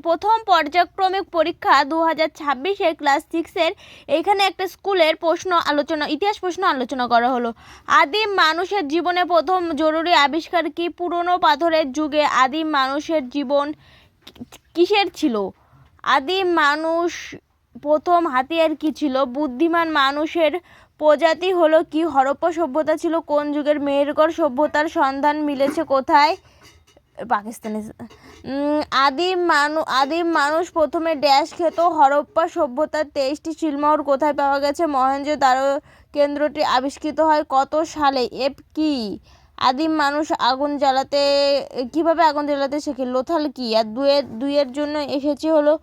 প্রথম পর্যায়ক্রমিক পরীক্ষা 2026-এর ক্লাস 6-এর এইখানে একটা স্কুলের ইতিহাস প্রশ্ন আলোচনা করা হলো। আদিম মানুষের জীবনে প্রথম জরুরি আবিষ্কার কি? পুরনো পাথরের যুগে আদিম মানুষের জীবন কিসের ছিল? আদিম মানুষ প্রথম হাতিয়ার কি ছিল? বুদ্ধিমান মানুষের প্রজাতি হলো কি? হরপ্পা সভ্যতা ছিল কোন যুগের? মেহেরগড় সভ্যতার সন্ধান মিলেছে কোথায়? পাকিস্তানে। আদিম মানুষ প্রথমে ড্যাশ খেত? হরপ্পা সভ্যতার 23টি সিলমোহর কোথায় পাওয়া গেছে? মহেঞ্জোদারো কেন্দ্রটি আবিষ্কৃত হয় কত সালে? এফ কি? আদিম মানুষ কিভাবে আগুন জ্বালাতে শেখে? লোথাল কি? আর দুইয়ের জন্য এসেছে হলো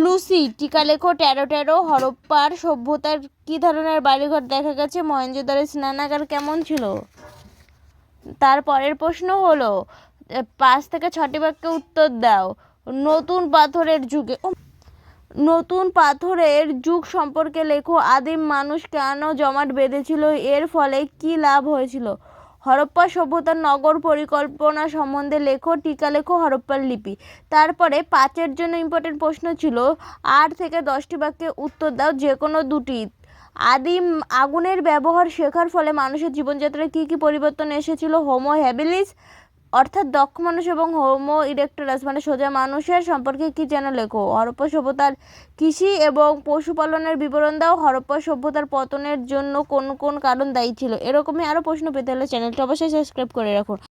লুসি। টিকা লেখো 1313। হরপ্পার সভ্যতার কি ধরনের বাড়িঘর দেখা গেছে? মহেঞ্জোদারো স্নানাগার কেমন ছিল? তারপরের প্রশ্ন হলো 5 থেকে 6টি বাক্যে উত্তর দাও। নতুন পাথরের যুগ সম্পর্কে লেখো। আদিম মানুষ কেন জমাট বেঁধেছিল? এর ফলে কি লাভ হয়েছিল? হরপ্পা সভ্যতার নগর পরিকল্পনা সম্বন্ধে লেখো। টিকা লেখো হরপ্পার লিপি। তারপরে 5-এর জন্য ইম্পর্টেন্ট প্রশ্ন ছিল 8 থেকে 10টি বাক্যে উত্তর দাও যে কোনো দুটি। আগুনের ব্যবহার শেখার ফলে মানুষের জীবনযাত্রায় কী কী পরিবর্তন এসেছিল? হোমো হ্যাবিলিস অর্থাৎ দক্ষ মানুষ এবং হোমো ইরেক্টাস মানে সোজা মানুষের সম্পর্কে কি যেন লেখো। হরপ্পা সভ্যতার কৃষি এবং পশুপালনের বিবরণ দাও। হরপ্পা সভ্যতার পতনের জন্য কোন কোন কারণ দায়ী ছিল? এরকমই আরও প্রশ্ন পেতে হলে চ্যানেলটি অবশ্যই সাবস্ক্রাইব করে রাখুন।